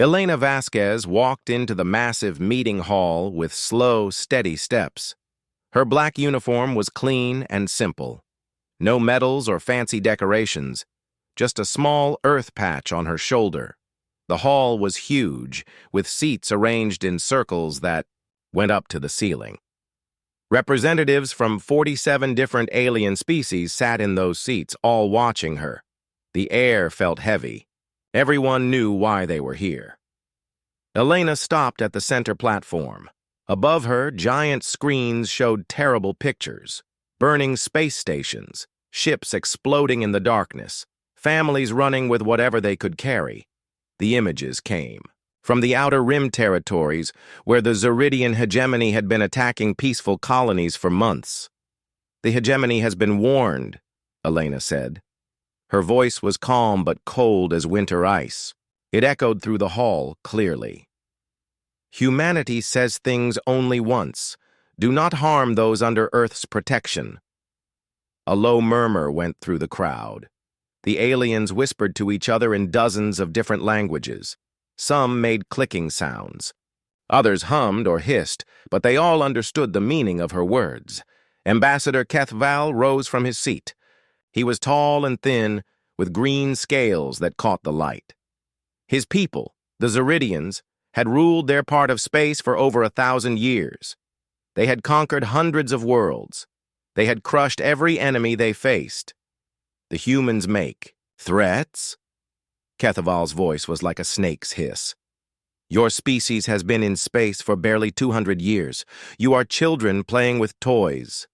Elena Vasquez walked into the massive meeting hall with slow, steady steps. Her black uniform was clean and simple. No medals or fancy decorations, just a small earth patch on her shoulder. The hall was huge, with seats arranged in circles that went up to the ceiling. Representatives from 47 different alien species sat in those seats, all watching her. The air felt heavy. Everyone knew why they were here. Elena stopped at the center platform. Above her, giant screens showed terrible pictures. Burning space stations, ships exploding in the darkness, families running with whatever they could carry. The images came from the Outer Rim territories, where the Zeridian hegemony had been attacking peaceful colonies for months. "The hegemony has been warned," Elena said. Her voice was calm but cold as winter ice. It echoed through the hall clearly. "Humanity says things only once. Do not harm those under Earth's protection." A low murmur went through the crowd. The aliens whispered to each other in dozens of different languages. Some made clicking sounds. Others hummed or hissed, but they all understood the meaning of her words. Ambassador Kethval rose from his seat. He was tall and thin, with green scales that caught the light. His people, the Zeridians, had ruled their part of space for over 1,000 years. They had conquered hundreds of worlds. They had crushed every enemy they faced. The humans make threats? Kethaval's voice was like a snake's hiss. "Your species has been in space for barely 200 years. You are children playing with toys."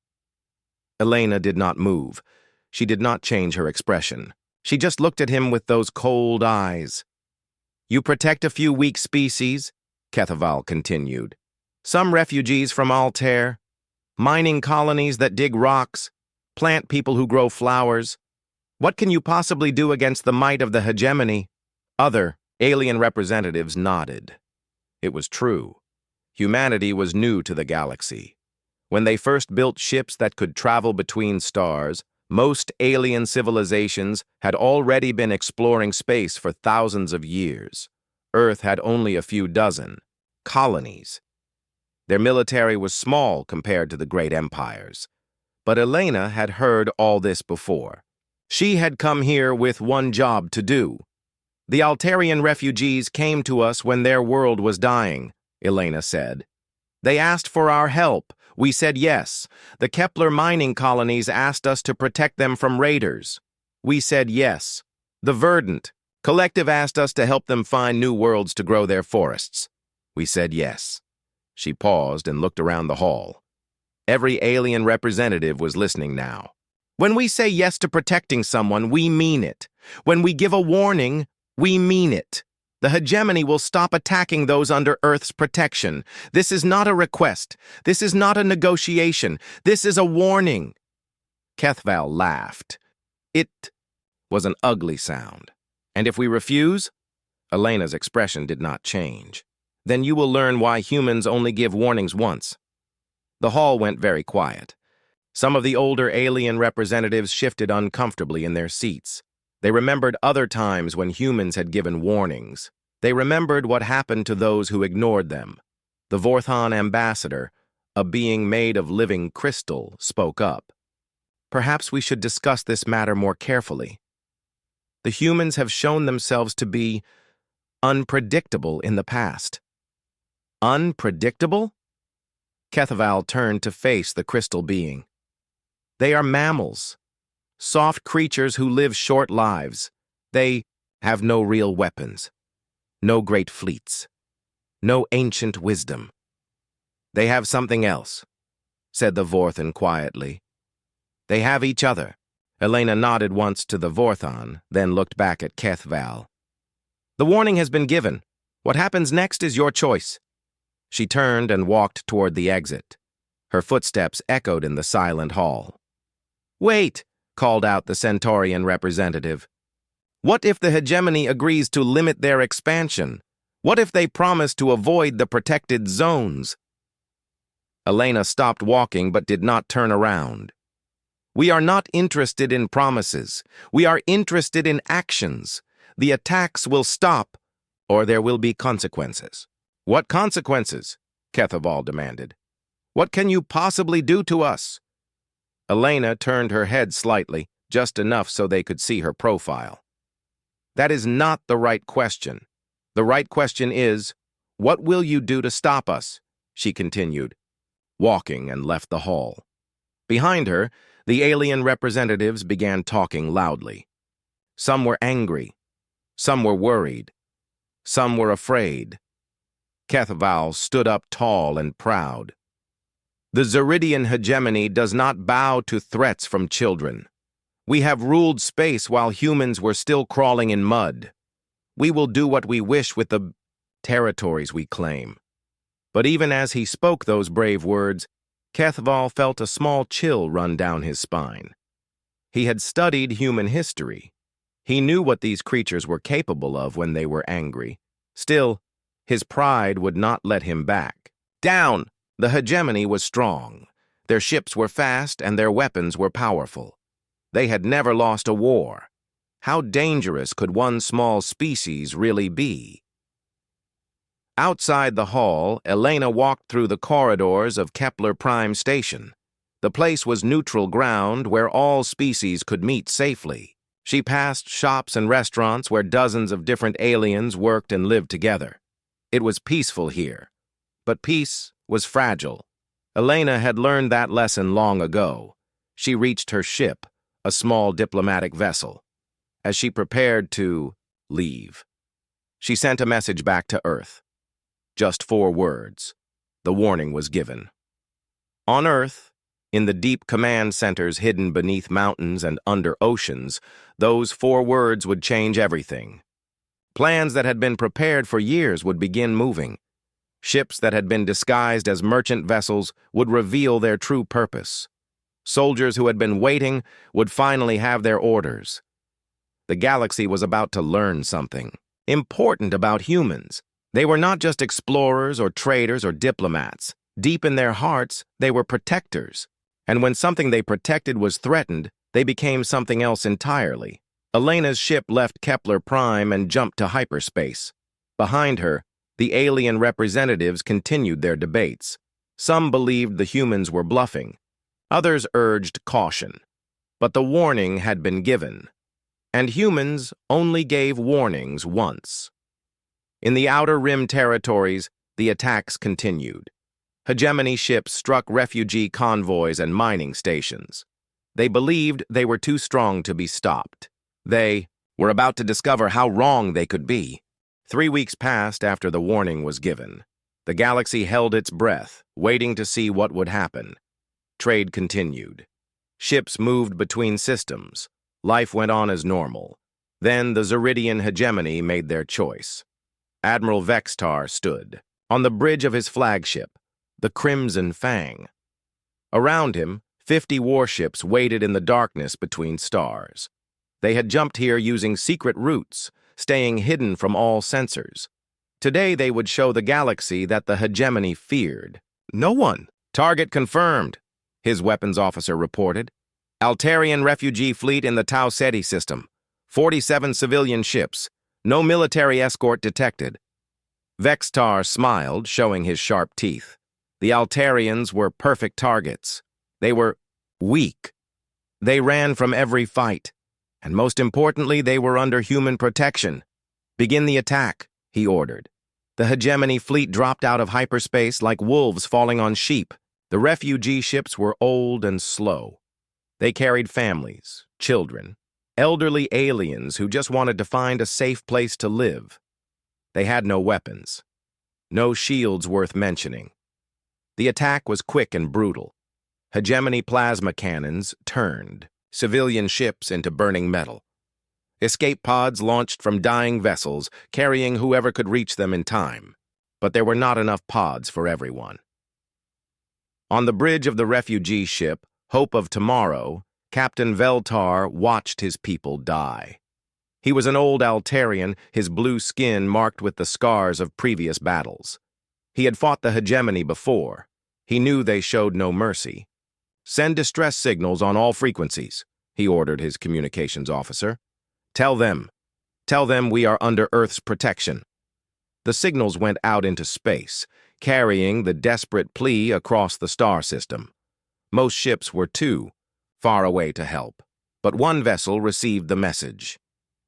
Elena did not move. She did not change her expression. She just looked at him with those cold eyes. "You protect a few weak species," Kethaval continued. "Some refugees from Altair, mining colonies that dig rocks, plant people who grow flowers. What can you possibly do against the might of the hegemony?" Other alien representatives nodded. It was true. Humanity was new to the galaxy. When they first built ships that could travel between stars, most alien civilizations had already been exploring space for thousands of years. Earth had only a few dozen colonies. Their military was small compared to the great empires. But Elena had heard all this before. She had come here with one job to do. "The Altarian refugees came to us when their world was dying," Elena said. "They asked for our help. We said yes. The Kepler mining colonies asked us to protect them from raiders. We said yes. The Verdant Collective asked us to help them find new worlds to grow their forests. We said yes." She paused and looked around the hall. Every alien representative was listening now. "When we say yes to protecting someone, we mean it. When we give a warning, we mean it. The hegemony will stop attacking those under Earth's protection. This is not a request. This is not a negotiation. This is a warning." Kethval laughed. It was an ugly sound. "And if we refuse?" Elena's expression did not change. "Then you will learn why humans only give warnings once." The hall went very quiet. Some of the older alien representatives shifted uncomfortably in their seats. They remembered other times when humans had given warnings. They remembered what happened to those who ignored them. The Vorthon ambassador, a being made of living crystal, spoke up. "Perhaps we should discuss this matter more carefully. The humans have shown themselves to be unpredictable in the past." "Unpredictable?" Kethval turned to face the crystal being. "They are mammals, soft creatures who live short lives. They have no real weapons, no great fleets, no ancient wisdom. They have something else," said the Vorthon quietly. "They have each other." Elena nodded once to the Vorthon, then looked back at Kethval. "The warning has been given. What happens next is your choice." She turned and walked toward the exit. Her footsteps echoed in the silent hall. "Wait," called out the Centaurian representative. "What if the hegemony agrees to limit their expansion? What if they promise to avoid the protected zones?" Elena stopped walking but did not turn around. "We are not interested in promises. We are interested in actions. The attacks will stop, or there will be consequences." "What consequences?" Kethaval demanded. "What can you possibly do to us?" Elena turned her head slightly, just enough so they could see her profile. "That is not the right question. The right question is, what will you do to stop us?" she continued, walking and left the hall. Behind her, the alien representatives began talking loudly. Some were angry. Some were worried. Some were afraid. Kethaval stood up tall and proud. "The Zeridian hegemony does not bow to threats from children. We have ruled space while humans were still crawling in mud. We will do what we wish with the territories we claim." But even as he spoke those brave words, Kethaval felt a small chill run down his spine. He had studied human history. He knew what these creatures were capable of when they were angry. Still, his pride would not let him back. Down! The hegemony was strong. Their ships were fast and their weapons were powerful. They had never lost a war. How dangerous could one small species really be? Outside the hall, Elena walked through the corridors of Kepler Prime Station. The place was neutral ground where all species could meet safely. She passed shops and restaurants where dozens of different aliens worked and lived together. It was peaceful here. But peace was fragile. Elena had learned that lesson long ago. She reached her ship, a small diplomatic vessel. As she prepared to leave, she sent a message back to Earth. Just 4 words. The warning was given. On Earth, in the deep command centers hidden beneath mountains and under oceans, those 4 words would change everything. Plans that had been prepared for years would begin moving. Ships that had been disguised as merchant vessels would reveal their true purpose. Soldiers who had been waiting would finally have their orders. The galaxy was about to learn something important about humans. They were not just explorers or traders or diplomats. Deep in their hearts, they were protectors. And when something they protected was threatened, they became something else entirely. Elena's ship left Kepler Prime and jumped to hyperspace. Behind her, the alien representatives continued their debates. Some believed the humans were bluffing. Others urged caution. But the warning had been given. And humans only gave warnings once. In the Outer Rim territories, the attacks continued. Hegemony ships struck refugee convoys and mining stations. They believed they were too strong to be stopped. They were about to discover how wrong they could be. 3 weeks passed after the warning was given. The galaxy held its breath, waiting to see what would happen. Trade continued. Ships moved between systems. Life went on as normal. Then the Zeridian hegemony made their choice. Admiral Vextar stood on the bridge of his flagship, the Crimson Fang. Around him, 50 warships waited in the darkness between stars. They had jumped here using secret routes, staying hidden from all sensors. Today they would show the galaxy that the hegemony feared. "No one. Target confirmed," his weapons officer reported. "Altarian refugee fleet in the Tau Ceti system. 47 civilian ships. No military escort detected." Vextar smiled, showing his sharp teeth. The Altarians were perfect targets. They were weak. They ran from every fight. And most importantly, they were under human protection. "Begin the attack," he ordered. The hegemony fleet dropped out of hyperspace like wolves falling on sheep. The refugee ships were old and slow. They carried families, children, elderly aliens who just wanted to find a safe place to live. They had no weapons. No shields worth mentioning. The attack was quick and brutal. Hegemony plasma cannons turned civilian ships into burning metal. Escape pods launched from dying vessels, carrying whoever could reach them in time. But there were not enough pods for everyone. On the bridge of the refugee ship, Hope of Tomorrow, Captain Veltar watched his people die. He was an old Altarian, his blue skin marked with the scars of previous battles. He had fought the hegemony before. He knew they showed no mercy. "Send distress signals on all frequencies," he ordered his communications officer. Tell them we are under Earth's protection. The signals went out into space, carrying the desperate plea across the star system. Most ships were too far away to help, but one vessel received the message.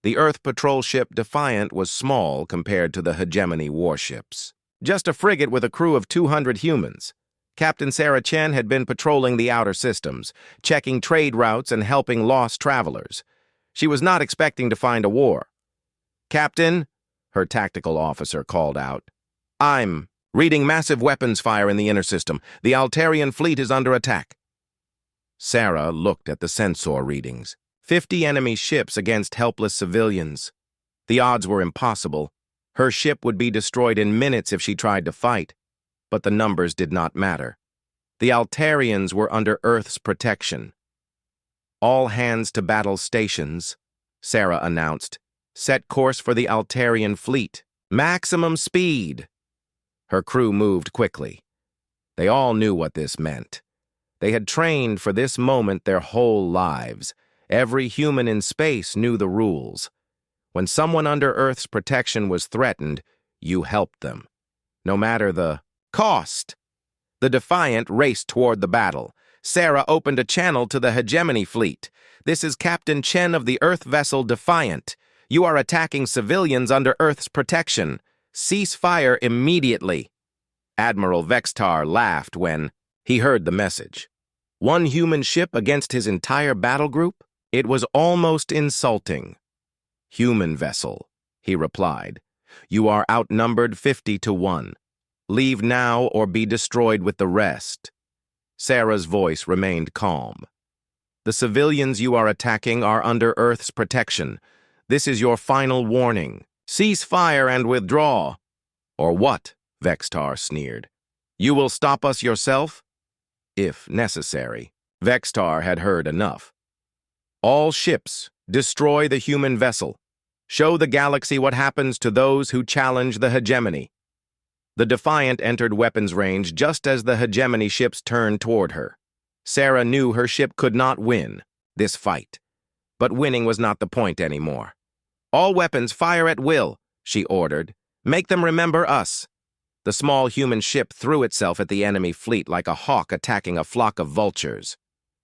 The Earth patrol ship Defiant was small compared to the hegemony warships. Just a frigate with a crew of 200 humans. Captain Sarah Chen had been patrolling the outer systems, checking trade routes and helping lost travelers. She was not expecting to find a war. "Captain," her tactical officer called out, "I'm reading massive weapons fire in the inner system. The Altarian fleet is under attack." Sarah looked at the sensor readings. 50 enemy ships against helpless civilians. The odds were impossible. Her ship would be destroyed in minutes if she tried to fight. But the numbers did not matter. The Altarians were under Earth's protection. "All hands to battle stations," Sarah announced. "Set course for the Altarian fleet. Maximum speed." Her crew moved quickly. They all knew what this meant. They had trained for this moment their whole lives. Every human in space knew the rules. When someone under Earth's protection was threatened, you helped them, no matter the cost. The Defiant raced toward the battle. Sarah opened a channel to the hegemony fleet. "This is Captain Chen of the Earth vessel Defiant. You are attacking civilians under Earth's protection. Cease fire immediately." Admiral Vextar laughed when he heard the message. One human ship against his entire battle group? It was almost insulting. "Human vessel," he replied. "You are outnumbered 50 to 1. Leave now or be destroyed with the rest." Sarah's voice remained calm. "The civilians you are attacking are under Earth's protection. This is your final warning. Cease fire and withdraw." "Or what?" Vextar sneered. "You will stop us yourself?" "If necessary." Vextar had heard enough. "All ships, destroy the human vessel. Show the galaxy what happens to those who challenge the hegemony." The Defiant entered weapons range just as the hegemony ships turned toward her. Sarah knew her ship could not win this fight. But winning was not the point anymore. "All weapons fire at will," she ordered. "Make them remember us." The small human ship threw itself at the enemy fleet like a hawk attacking a flock of vultures.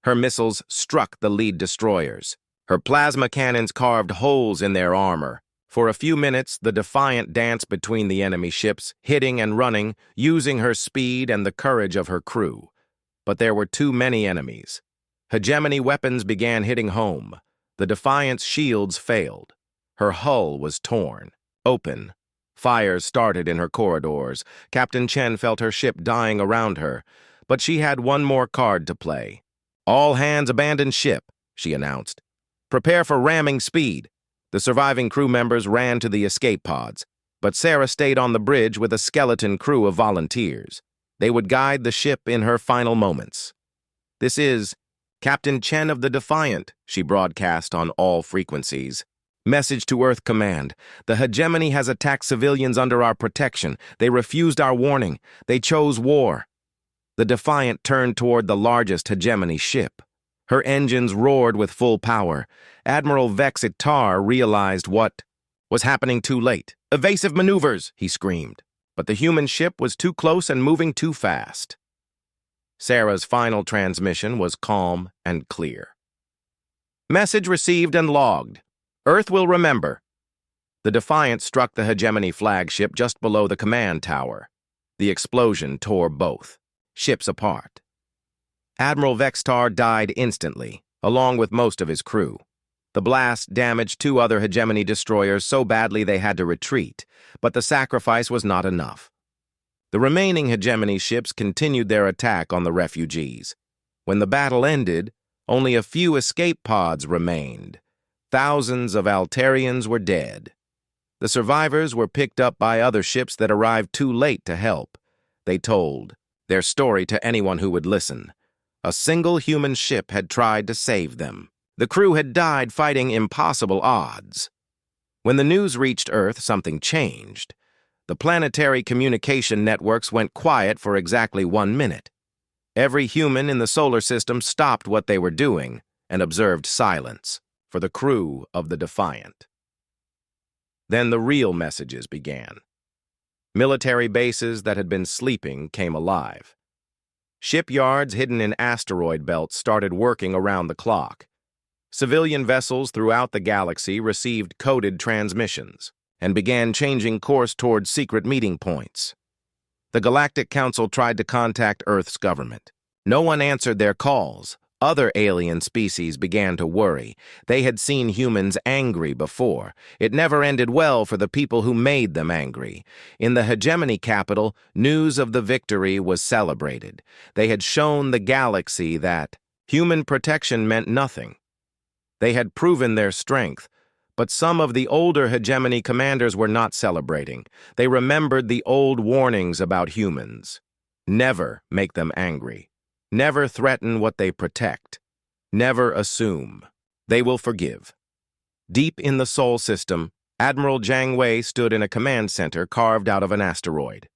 Her missiles struck the lead destroyers. Her plasma cannons carved holes in their armor. For a few minutes, the Defiant danced between the enemy ships, hitting and running, using her speed and the courage of her crew. But there were too many enemies. Hegemony weapons began hitting home. The Defiant's shields failed. Her hull was torn, open. Fires started in her corridors. Captain Chen felt her ship dying around her. But she had one more card to play. "All hands abandon ship," she announced. "Prepare for ramming speed." The surviving crew members ran to the escape pods, but Sarah stayed on the bridge with a skeleton crew of volunteers. They would guide the ship in her final moments. "This is Captain Chen of the Defiant," she broadcast on all frequencies. "Message to Earth Command. The hegemony has attacked civilians under our protection. They refused our warning. They chose war." The Defiant turned toward the largest hegemony ship. Her engines roared with full power. Admiral Vextar realized what was happening too late. "Evasive maneuvers," he screamed. But the human ship was too close and moving too fast. Sarah's final transmission was calm and clear. "Message received and logged. Earth will remember." The Defiant struck the hegemony flagship just below the command tower. The explosion tore both ships apart. Admiral Vextar died instantly, along with most of his crew. The blast damaged 2 other hegemony destroyers so badly they had to retreat, but the sacrifice was not enough. The remaining hegemony ships continued their attack on the refugees. When the battle ended, only a few escape pods remained. Thousands of Altarians were dead. The survivors were picked up by other ships that arrived too late to help. They told their story to anyone who would listen. A single human ship had tried to save them. The crew had died fighting impossible odds. When the news reached Earth, something changed. The planetary communication networks went quiet for exactly 1 minute. Every human in the solar system stopped what they were doing and observed silence for the crew of the Defiant. Then the real messages began. Military bases that had been sleeping came alive. Shipyards hidden in asteroid belts started working around the clock. Civilian vessels throughout the galaxy received coded transmissions and began changing course toward secret meeting points. The Galactic Council tried to contact Earth's government. No one answered their calls. Other alien species began to worry. They had seen humans angry before. It never ended well for the people who made them angry. In the hegemony capital, news of the victory was celebrated. They had shown the galaxy that human protection meant nothing. They had proven their strength, but some of the older hegemony commanders were not celebrating. They remembered the old warnings about humans. Never make them angry. Never threaten what they protect. Never assume. They will forgive. Deep in the Sol system, Admiral Jiang Wei stood in a command center carved out of an asteroid.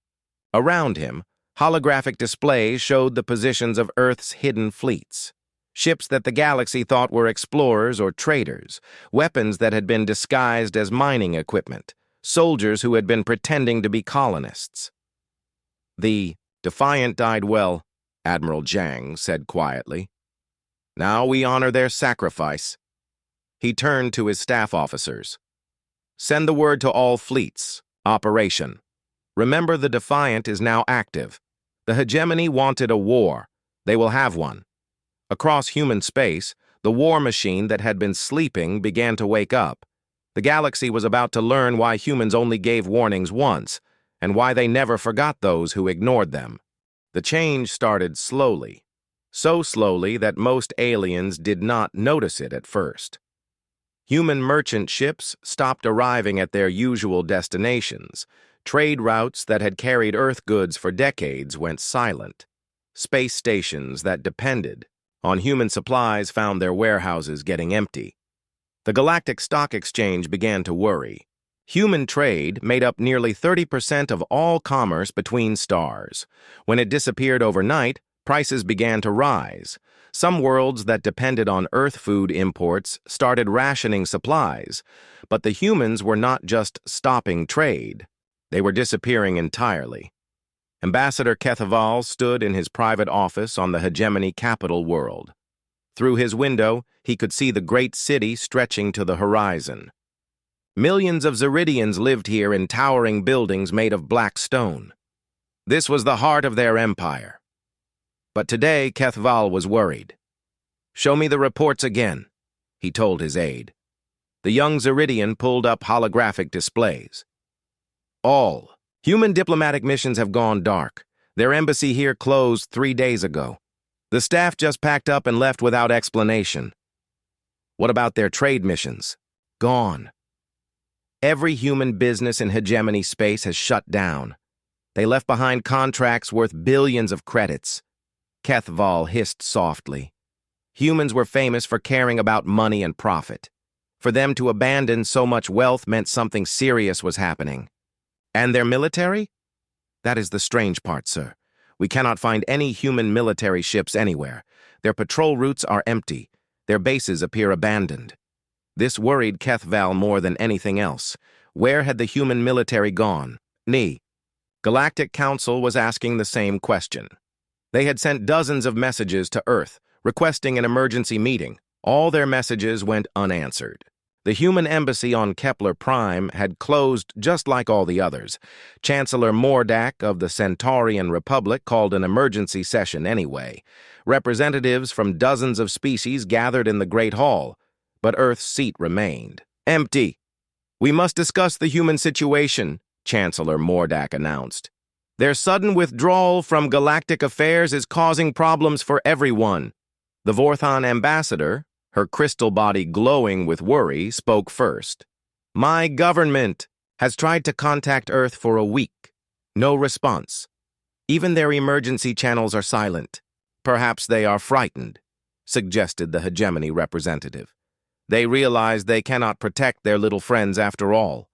Around him, holographic displays showed the positions of Earth's hidden fleets. Ships that the galaxy thought were explorers or traders, weapons that had been disguised as mining equipment, soldiers who had been pretending to be colonists. The Defiant died well, Admiral Jiang said quietly. Now we honor their sacrifice. He turned to his staff officers. Send the word to all fleets. Operation. Remember, the Defiant is now active. The hegemony wanted a war. They will have one. Across human space, the war machine that had been sleeping began to wake up. The galaxy was about to learn why humans only gave warnings once, and why they never forgot those who ignored them. The change started slowly, so slowly that most aliens did not notice it at first. Human merchant ships stopped arriving at their usual destinations. Trade routes that had carried Earth goods for decades went silent. Space stations that depended on human supplies found their warehouses getting empty. The Galactic Stock Exchange began to worry. Human trade made up nearly 30% of all commerce between stars. When it disappeared overnight, prices began to rise. Some worlds that depended on Earth food imports started rationing supplies, but the humans were not just stopping trade. They were disappearing entirely. Ambassador Kethaval stood in his private office on the hegemony capital world. Through his window, he could see the great city stretching to the horizon. Millions of Zeridians lived here in towering buildings made of black stone. This was the heart of their empire. But today, Kethval was worried. Show me the reports again, he told his aide. The young Zeridian pulled up holographic displays. All human diplomatic missions have gone dark. Their embassy here closed 3 days ago. The staff just packed up and left without explanation. What about their trade missions? Gone. Every human business in hegemony space has shut down. They left behind contracts worth billions of credits. Kethval hissed softly. Humans were famous for caring about money and profit. For them to abandon so much wealth meant something serious was happening. And their military? That is the strange part, sir. We cannot find any human military ships anywhere. Their patrol routes are empty. Their bases appear abandoned. This worried Kethval more than anything else. Where had the human military gone? Galactic Council was asking the same question. They had sent dozens of messages to Earth, requesting an emergency meeting. All their messages went unanswered. The human embassy on Kepler Prime had closed just like all the others. Chancellor Mordak of the Centaurian Republic called an emergency session anyway. Representatives from dozens of species gathered in the Great Hall, but Earth's seat remained empty. We must discuss the human situation, Chancellor Mordak announced. Their sudden withdrawal from galactic affairs is causing problems for everyone. The Vorthon ambassador, her crystal body glowing with worry, spoke first. My government has tried to contact Earth for a week. No response. Even their emergency channels are silent. Perhaps they are frightened, suggested the hegemony representative. They realize they cannot protect their little friends after all.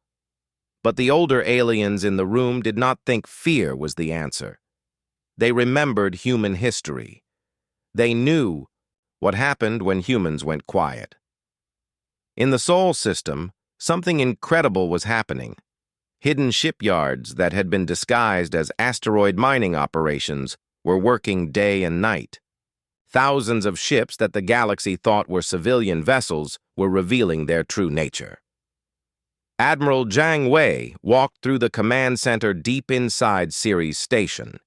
But the older aliens in the room did not think fear was the answer. They remembered human history. They knew what happened when humans went quiet. In the Sol system, something incredible was happening. Hidden shipyards that had been disguised as asteroid mining operations were working day and night. Thousands of ships that the galaxy thought were civilian vessels were revealing their true nature. Admiral Jiang Wei walked through the command center deep inside Ceres Station.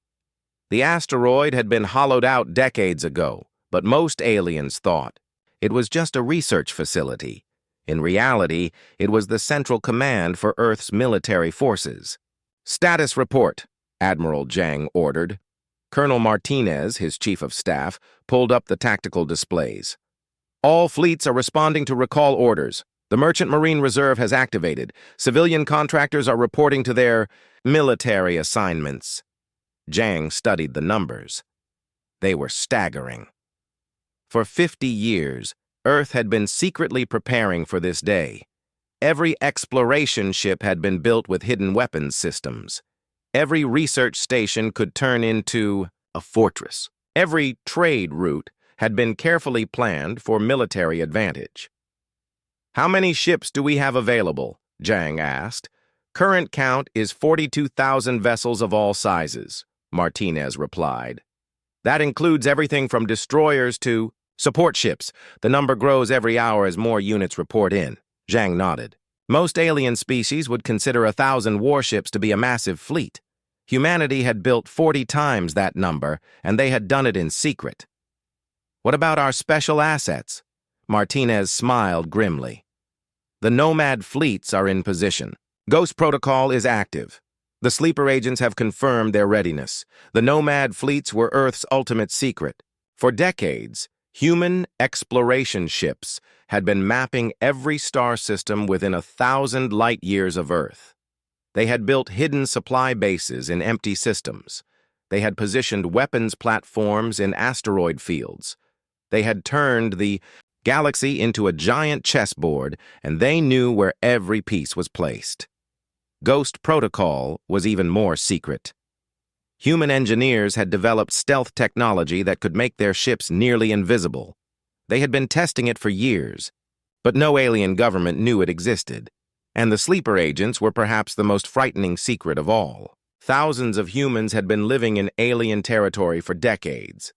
The asteroid had been hollowed out decades ago, but most aliens thought it was just a research facility. In reality, it was the central command for Earth's military forces. "Status report," Admiral Jiang ordered. Colonel Martinez, his chief of staff, pulled up the tactical displays. "All fleets are responding to recall orders. The Merchant Marine Reserve has activated. Civilian contractors are reporting to their military assignments." Jiang studied the numbers. They were staggering. For 50 years, Earth had been secretly preparing for this day. Every exploration ship had been built with hidden weapons systems. Every research station could turn into a fortress. Every trade route had been carefully planned for military advantage. "How many ships do we have available?" Jiang asked. "Current count is 42,000 vessels of all sizes," Martinez replied. "That includes everything from destroyers to support ships. The number grows every hour as more units report in." Jiang nodded. Most alien species would consider 1,000 warships to be a massive fleet. Humanity had built 40 times that number, and they had done it in secret. "What about our special assets?" Martinez smiled grimly. "The Nomad fleets are in position. Ghost Protocol is active. The sleeper agents have confirmed their readiness. The Nomad fleets were Earth's ultimate secret. For decades, human exploration ships had been mapping every star system within 1,000 light-years of Earth. They had built hidden supply bases in empty systems. They had positioned weapons platforms in asteroid fields. They had turned the galaxy into a giant chessboard, and they knew where every piece was placed. Ghost Protocol was even more secret. Human engineers had developed stealth technology that could make their ships nearly invisible. They had been testing it for years, but no alien government knew it existed. And the sleeper agents were perhaps the most frightening secret of all. Thousands of humans had been living in alien territory for decades.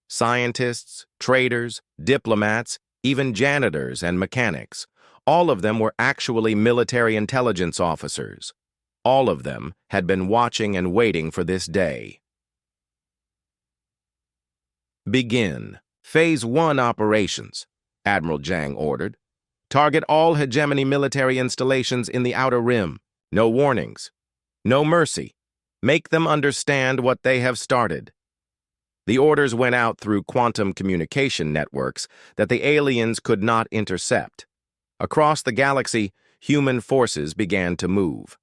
Scientists, traders, diplomats, even janitors and mechanics. All of them were actually military intelligence officers. All of them had been watching and waiting for this day. "Begin. Phase 1 operations," Admiral Jiang ordered. "Target all hegemony military installations in the Outer Rim. No warnings. No mercy. Make them understand what they have started." The orders went out through quantum communication networks that the aliens could not intercept. Across the galaxy, human forces began to move.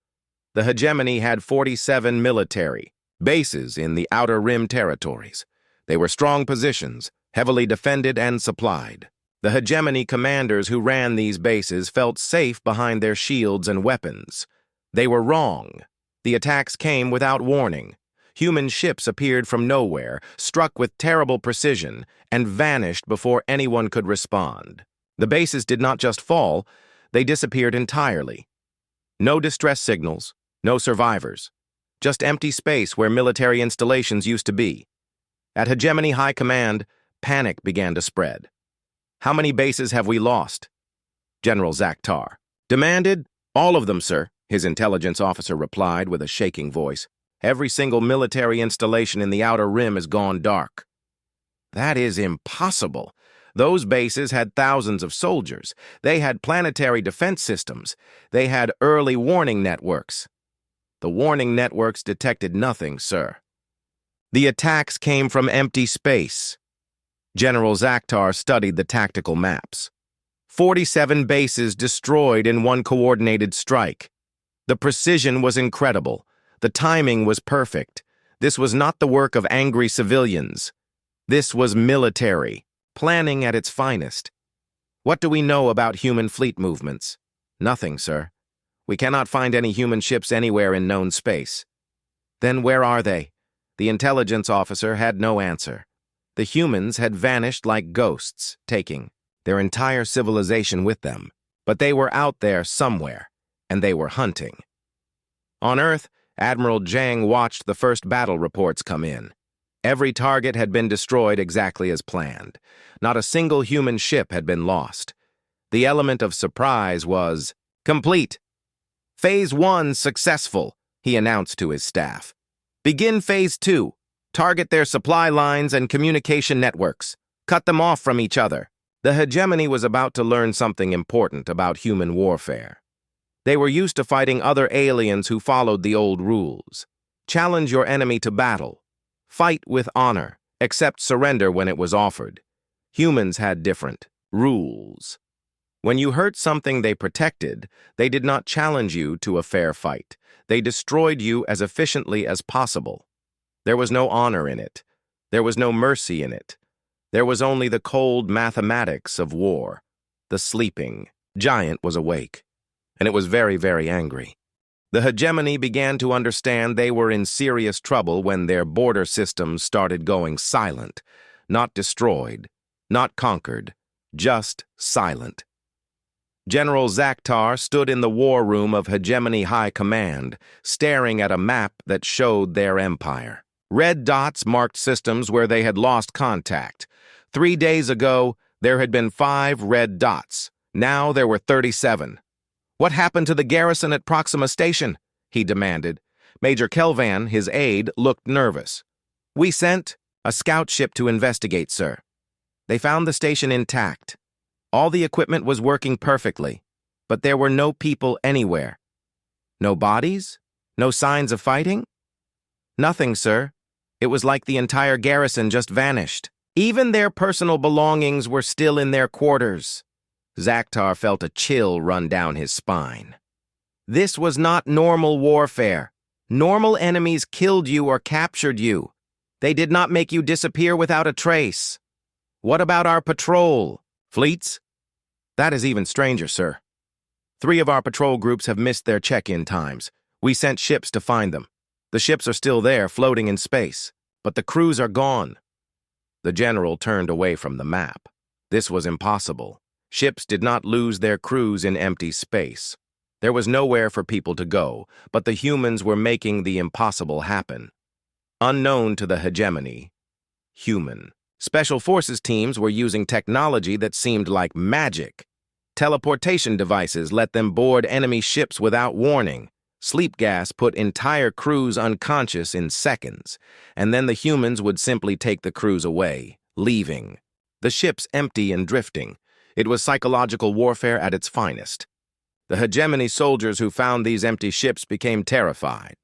The hegemony had 47 military bases in the Outer Rim territories. They were strong positions, heavily defended and supplied. The hegemony commanders who ran these bases felt safe behind their shields and weapons. They were wrong. The attacks came without warning. Human ships appeared from nowhere, struck with terrible precision, and vanished before anyone could respond. The bases did not just fall, they disappeared entirely. No distress signals, no survivors. Just empty space where military installations used to be. At Hegemony High Command, panic began to spread. "How many bases have we lost?" General Zakhtar demanded. "All of them, sir," his intelligence officer replied with a shaking voice. "Every single military installation in the Outer Rim has gone dark." "That is impossible. Those bases had thousands of soldiers. They had planetary defense systems. They had early warning networks." "The warning networks detected nothing, sir." "The attacks came from empty space." General Zakhtar studied the tactical maps. 47 bases destroyed in one coordinated strike. The precision was incredible. The timing was perfect. This was not the work of angry civilians. This was military, planning at its finest. "What do we know about human fleet movements?" "Nothing, sir. We cannot find any human ships anywhere in known space." "Then where are they?" The intelligence officer had no answer. The humans had vanished like ghosts, taking their entire civilization with them. But they were out there somewhere, and they were hunting. On Earth, Admiral Zhang watched the first battle reports come in. Every target had been destroyed exactly as planned. Not a single human ship had been lost. The element of surprise was complete. Phase 1 successful, he announced to his staff. Begin Phase 2. Target their supply lines and communication networks. Cut them off from each other. The hegemony was about to learn something important about human warfare. They were used to fighting other aliens who followed the old rules. Challenge your enemy to battle. Fight with honor, accept surrender when it was offered. Humans had different rules. When you hurt something they protected, they did not challenge you to a fair fight. They destroyed you as efficiently as possible. There was no honor in it. There was no mercy in it. There was only the cold mathematics of war. The sleeping giant was awake, and it was very, very angry. The hegemony began to understand they were in serious trouble when their border systems started going silent. Not destroyed, not conquered, just silent. General Zakhtar stood in the war room of Hegemony High Command, staring at a map that showed their empire. Red dots marked systems where they had lost contact. 3 days ago, there had been 5 red dots. Now there were 37. What happened to the garrison at Proxima Station? He demanded. Major Kelvan, his aide, looked nervous. We sent a scout ship to investigate, sir. They found the station intact. All the equipment was working perfectly, but there were no people anywhere. No bodies? No signs of fighting? Nothing, sir. It was like the entire garrison just vanished. Even their personal belongings were still in their quarters. Zakhtar felt a chill run down his spine. This was not normal warfare. Normal enemies killed you or captured you. They did not make you disappear without a trace. What about our patrol? Fleets? That is even stranger, sir. 3 of our patrol groups have missed their check-in times. We sent ships to find them. The ships are still there, floating in space, but the crews are gone. The general turned away from the map. This was impossible. Ships did not lose their crews in empty space. There was nowhere for people to go, but the humans were making the impossible happen. Unknown to the hegemony, human. Special forces teams were using technology that seemed like magic. Teleportation devices let them board enemy ships without warning. Sleep gas put entire crews unconscious in seconds, and then the humans would simply take the crews away, leaving. The ships empty and drifting. It was psychological warfare at its finest. The hegemony soldiers who found these empty ships became terrified.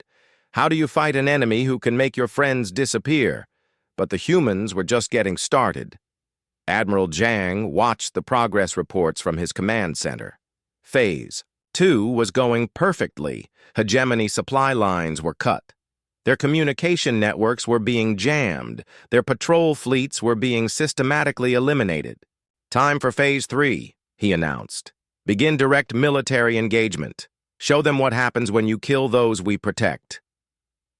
How do you fight an enemy who can make your friends disappear? But the humans were just getting started. Admiral Zhang watched the progress reports from his command center. Phase 2 was going perfectly. Hegemony supply lines were cut. Their communication networks were being jammed. Their patrol fleets were being systematically eliminated. Time for Phase 3, he announced. Begin direct military engagement. Show them what happens when you kill those we protect.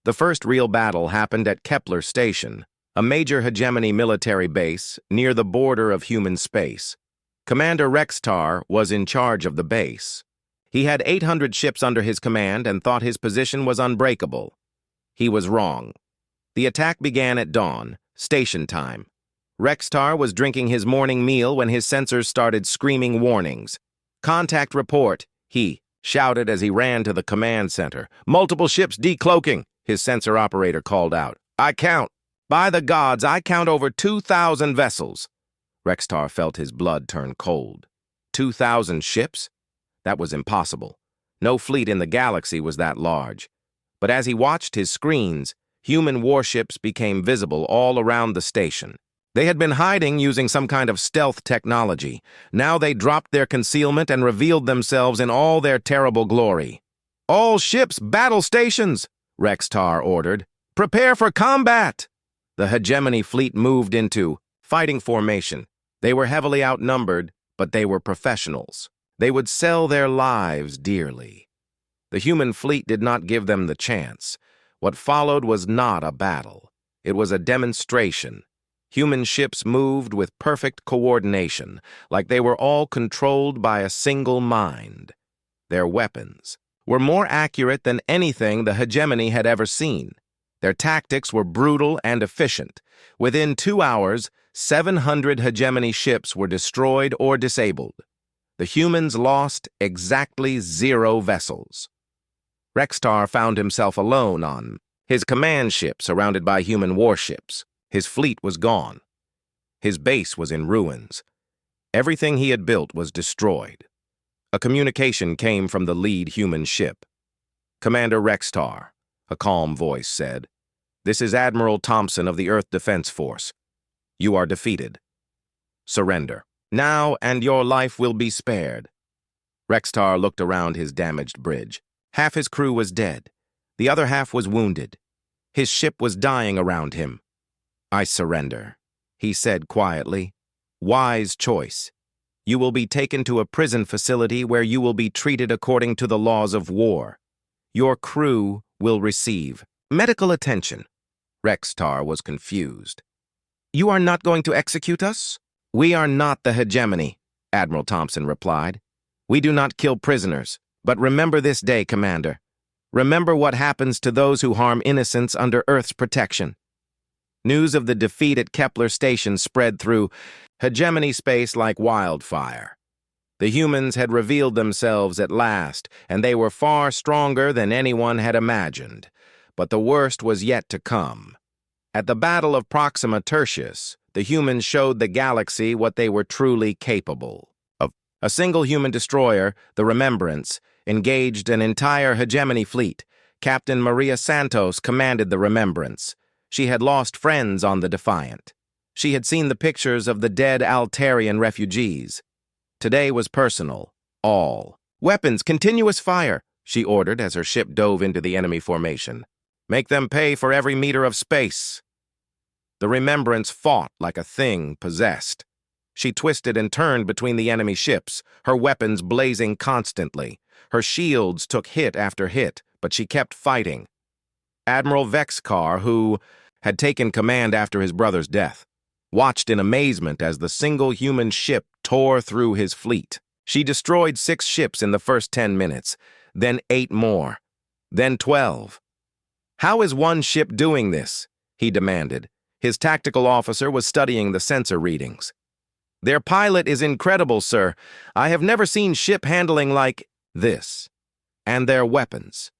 The first real battle happened at Kepler Station, a major hegemony military base near the border of human space. Commander Rextar was in charge of the base. He had 800 ships under his command and thought his position was unbreakable. He was wrong. The attack began at dawn, station time. Rextar was drinking his morning meal when his sensors started screaming warnings. Contact report, he shouted as he ran to the command center. Multiple ships decloaking, his sensor operator called out. I count. By the gods, I count over 2,000 vessels. Rextar felt his blood turn cold. 2,000 ships? That was impossible. No fleet in the galaxy was that large. But as he watched his screens, human warships became visible all around the station. They had been hiding using some kind of stealth technology. Now they dropped their concealment and revealed themselves in all their terrible glory. All ships, battle stations, Rextar ordered. Prepare for combat! The hegemony fleet moved into fighting formation. They were heavily outnumbered, but they were professionals. They would sell their lives dearly. The human fleet did not give them the chance. What followed was not a battle. It was a demonstration. Human ships moved with perfect coordination, like they were all controlled by a single mind. Their weapons were more accurate than anything the hegemony had ever seen. Their tactics were brutal and efficient. Within 2 hours, 700 hegemony ships were destroyed or disabled. The humans lost exactly 0 vessels. Rextar found himself alone on his command ship surrounded by human warships. His fleet was gone. His base was in ruins. Everything he had built was destroyed. A communication came from the lead human ship. "Commander Rextar," a calm voice said. "This is Admiral Thompson of the Earth Defense Force. You are defeated. Surrender. Now, and your life will be spared." Rextar looked around his damaged bridge. Half his crew was dead. The other half was wounded. His ship was dying around him. "I surrender," he said quietly. "Wise choice. You will be taken to a prison facility where you will be treated according to the laws of war. Your crew will receive medical attention." Rextar was confused. "You are not going to execute us?" "We are not the hegemony," Admiral Thompson replied. "We do not kill prisoners. But remember this day, Commander. Remember what happens to those who harm innocents under Earth's protection." News of the defeat at Kepler Station spread through hegemony space like wildfire. The humans had revealed themselves at last, and they were far stronger than anyone had imagined. But the worst was yet to come. At the Battle of Proxima Tertius, the humans showed the galaxy what they were truly capable of. A single human destroyer, the Remembrance, engaged an entire hegemony fleet. Captain Maria Santos commanded the Remembrance. She had lost friends on the Defiant. She had seen the pictures of the dead Altarian refugees. Today was personal. All. "Weapons, continuous fire," she ordered as her ship dove into the enemy formation. "Make them pay for every meter of space." The Remembrance fought like a thing possessed. She twisted and turned between the enemy ships, her weapons blazing constantly. Her shields took hit after hit, but she kept fighting. Admiral Vexcar, who had taken command after his brother's death, watched in amazement as the single human ship tore through his fleet. She destroyed 6 ships in the first 10 minutes, then 8 more, then 12. "How is one ship doing this?" he demanded. His tactical officer was studying the sensor readings. "Their pilot is incredible, sir. I have never seen ship handling like this. And their weapons.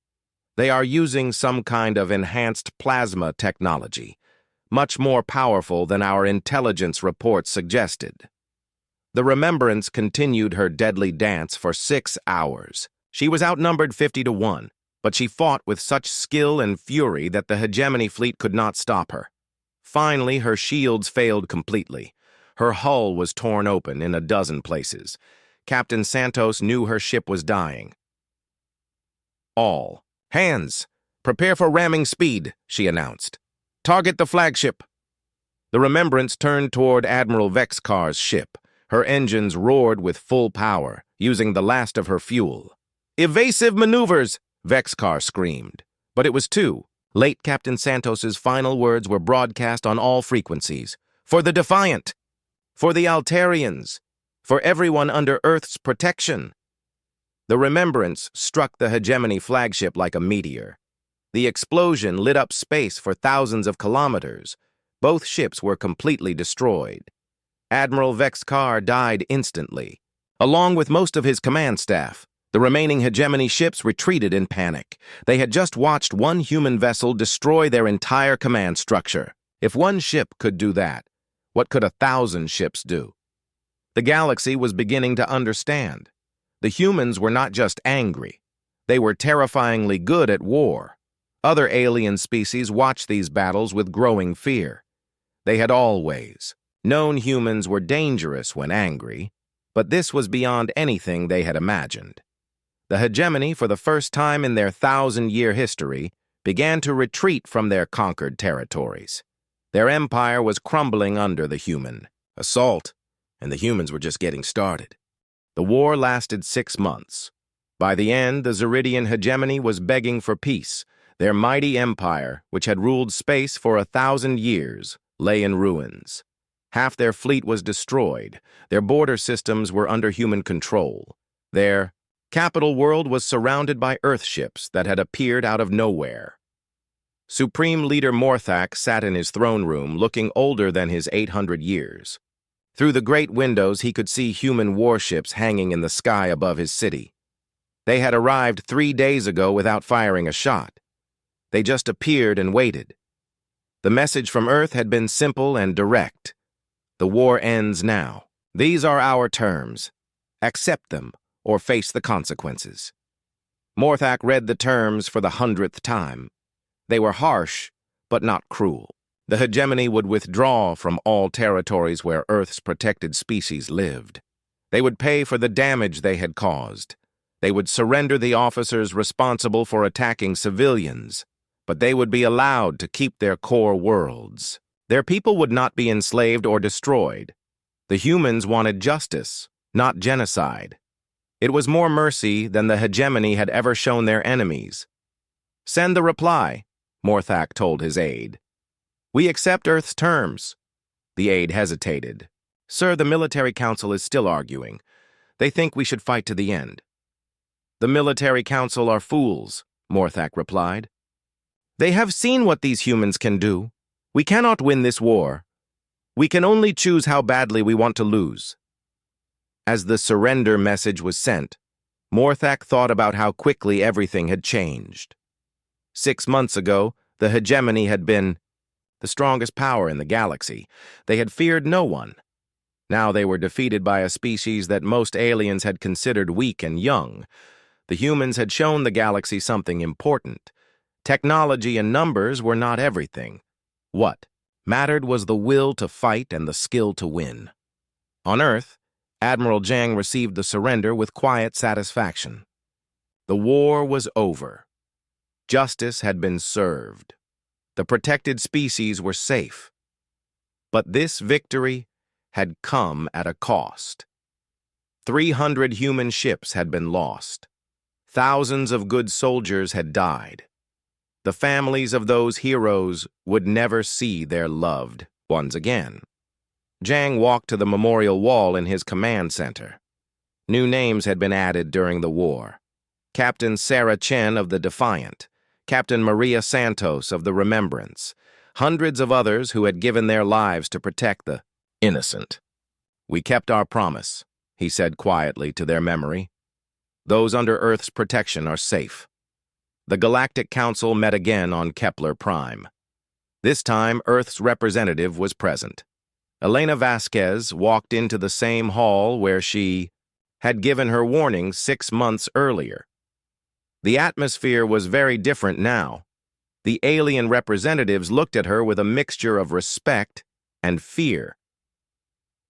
They are using some kind of enhanced plasma technology, much more powerful than our intelligence reports suggested." The Remembrance continued her deadly dance for 6 hours. She was outnumbered 50-1, but she fought with such skill and fury that the hegemony fleet could not stop her. Finally, her shields failed completely. Her hull was torn open in a dozen places. Captain Santos knew her ship was dying. "All hands, prepare for ramming speed," she announced. "Target the flagship." The Remembrance turned toward Admiral Vexcar's ship. Her engines roared with full power, using the last of her fuel. "Evasive maneuvers!" Vexcar screamed. But it was too late. Captain Santos's final words were broadcast on all frequencies. "For the Defiant! For the Altarians! For everyone under Earth's protection!" The Remembrance struck the hegemony flagship like a meteor. The explosion lit up space for thousands of kilometers. Both ships were completely destroyed. Admiral Vexcar died instantly, along with most of his command staff. The remaining hegemony ships retreated in panic. They had just watched one human vessel destroy their entire command structure. If one ship could do that, what could 1,000 ships do? The galaxy was beginning to understand. The humans were not just angry. They were terrifyingly good at war. Other alien species watched these battles with growing fear. They had always known humans were dangerous when angry, but this was beyond anything they had imagined. The hegemony, for the first time in their 1,000-year history, began to retreat from their conquered territories. Their empire was crumbling under the human assault, and the humans were just getting started. The war lasted 6 months. By the end, the Zeridian hegemony was begging for peace. Their mighty empire, which had ruled space for 1,000 years, lay in ruins. Half their fleet was destroyed. Their border systems were under human control. Their Capital World was surrounded by Earthships that had appeared out of nowhere. Supreme Leader Morthak sat in his throne room looking older than his 800 years. Through the great windows he could see human warships hanging in the sky above his city. They had arrived 3 days ago without firing a shot. They just appeared and waited. The message from Earth had been simple and direct. The war ends now. These are our terms. Accept them or face the consequences. Morthak read the terms for the 100th time. They were harsh, but not cruel. The hegemony would withdraw from all territories where Earth's protected species lived. They would pay for the damage they had caused. They would surrender the officers responsible for attacking civilians, but they would be allowed to keep their core worlds. Their people would not be enslaved or destroyed. The humans wanted justice, not genocide. It was more mercy than the hegemony had ever shown their enemies. "Send the reply," Morthak told his aide. "We accept Earth's terms." The aide hesitated. "Sir, the military council is still arguing. They think we should fight to the end." "The military council are fools," Morthak replied. "They have seen what these humans can do. We cannot win this war. We can only choose how badly we want to lose." As the surrender message was sent, Morthak thought about how quickly everything had changed. 6 months ago, the hegemony had been the strongest power in the galaxy. They had feared no one. Now they were defeated by a species that most aliens had considered weak and young. The humans had shown the galaxy something important. Technology and numbers were not everything. What mattered was the will to fight and the skill to win. On Earth, Admiral Jang received the surrender with quiet satisfaction. The war was over. Justice had been served. The protected species were safe. But this victory had come at a cost. 300 human ships had been lost. Thousands of good soldiers had died. The families of those heroes would never see their loved ones again. Jang walked to the memorial wall in his command center. New names had been added during the war. Captain Sarah Chen of the Defiant, Captain Maria Santos of the Remembrance, hundreds of others who had given their lives to protect the innocent. "We kept our promise," he said quietly to their memory. "Those under Earth's protection are safe." The Galactic Council met again on Kepler Prime. This time, Earth's representative was present. Elena Vasquez walked into the same hall where she had given her warning 6 months earlier. The atmosphere was very different now. The alien representatives looked at her with a mixture of respect and fear.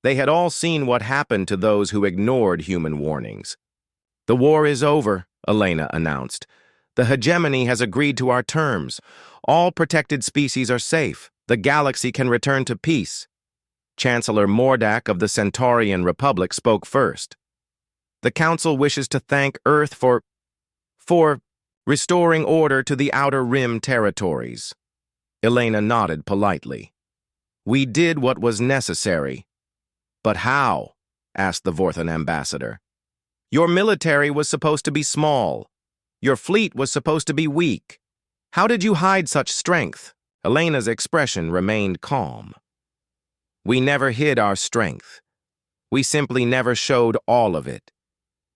They had all seen what happened to those who ignored human warnings. "The war is over," Elena announced. "The hegemony has agreed to our terms. All protected species are safe. The galaxy can return to peace." Chancellor Mordak of the Centaurian Republic spoke first. "The Council wishes to thank Earth for restoring order to the Outer Rim territories." Elena nodded politely. "We did what was necessary." "But how?" asked the Vorthan ambassador. "Your military was supposed to be small. Your fleet was supposed to be weak. How did you hide such strength?" Elena's expression remained calm. "We never hid our strength. We simply never showed all of it.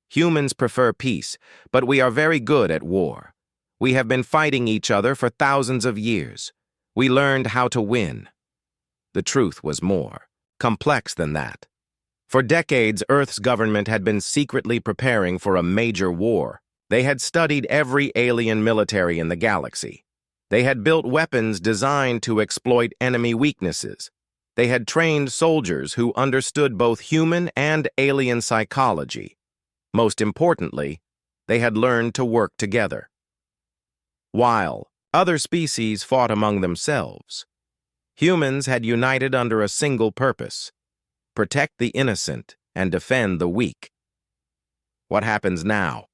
Humans prefer peace, but we are very good at war. We have been fighting each other for thousands of years. We learned how to win." The truth was more complex than that. For decades, Earth's government had been secretly preparing for a major war. They had studied every alien military in the galaxy. They had built weapons designed to exploit enemy weaknesses. They had trained soldiers who understood both human and alien psychology. Most importantly, they had learned to work together. While other species fought among themselves, humans had united under a single purpose: protect the innocent and defend the weak. "What happens now?"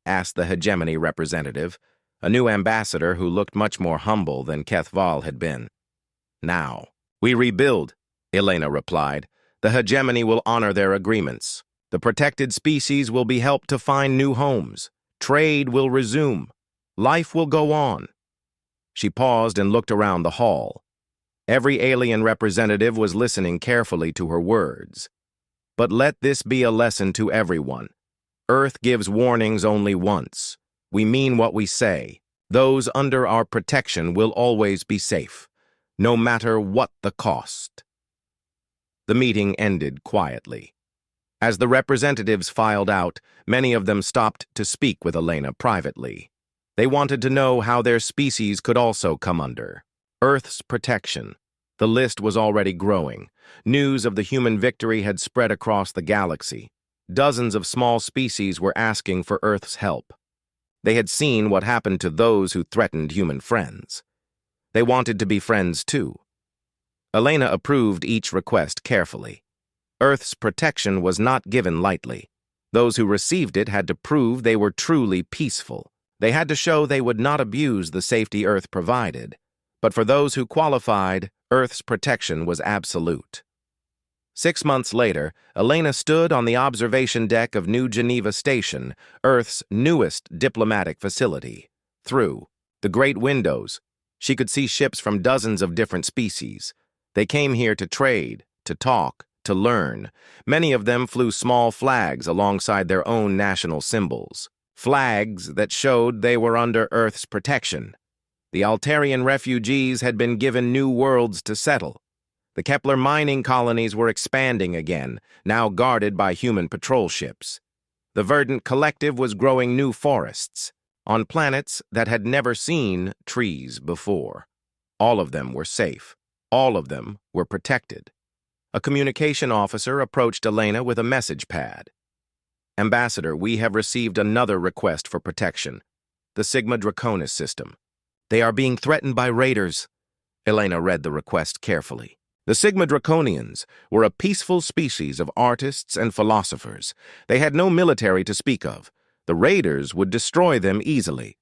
asked the hegemony representative, a new ambassador who looked much more humble than Kethval had been. "Now, we rebuild," Elena replied. "The hegemony will honor their agreements. The protected species will be helped to find new homes. Trade will resume. Life will go on. She paused and looked around the hall. Every alien representative was listening carefully to her words. But let this be a lesson to everyone. Earth gives warnings only once. We mean what we say. Those under our protection will always be safe, no matter what the cost. The meeting ended quietly. As the representatives filed out, many of them stopped to speak with Elena privately. They wanted to know how their species could also come under Earth's protection. The list was already growing. News of the human victory had spread across the galaxy. Dozens of small species were asking for Earth's help. They had seen what happened to those who threatened human friends. They wanted to be friends too. Elena approved each request carefully. Earth's protection was not given lightly. Those who received it had to prove they were truly peaceful. They had to show they would not abuse the safety Earth provided. But for those who qualified, Earth's protection was absolute. 6 months later, Elena stood on the observation deck of New Geneva Station, Earth's newest diplomatic facility. Through the great windows, she could see ships from dozens of different species. They came here to trade, to talk, to learn. Many of them flew small flags alongside their own national symbols. Flags that showed they were under Earth's protection. The Altarian refugees had been given new worlds to settle. The Kepler mining colonies were expanding again, now guarded by human patrol ships. The Verdant Collective was growing new forests, on planets that had never seen trees before. All of them were safe. All of them were protected. A communication officer approached Elena with a message pad. Ambassador, we have received another request for protection. The Sigma Draconis system. They are being threatened by raiders. Elena read the request carefully. The Sigma Draconians were a peaceful species of artists and philosophers. They had no military to speak of. The raiders would destroy them easily.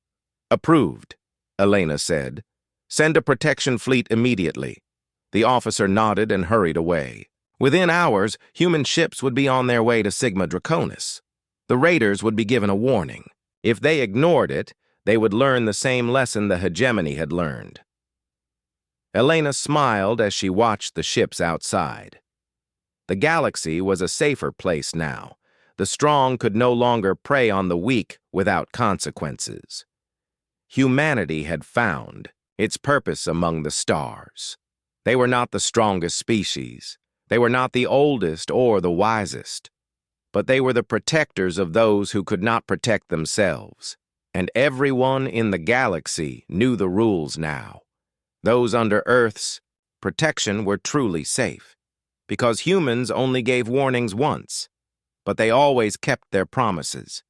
Approved, Elena said. Send a protection fleet immediately. The officer nodded and hurried away. Within hours, human ships would be on their way to Sigma Draconis. The raiders would be given a warning. If they ignored it, they would learn the same lesson the hegemony had learned. Elena smiled as she watched the ships outside. The galaxy was a safer place now. The strong could no longer prey on the weak without consequences. Humanity had found its purpose among the stars. They were not the strongest species. They were not the oldest or the wisest. But they were the protectors of those who could not protect themselves. And everyone in the galaxy knew the rules now. Those under Earth's protection were truly safe, because humans only gave warnings once, but they always kept their promises.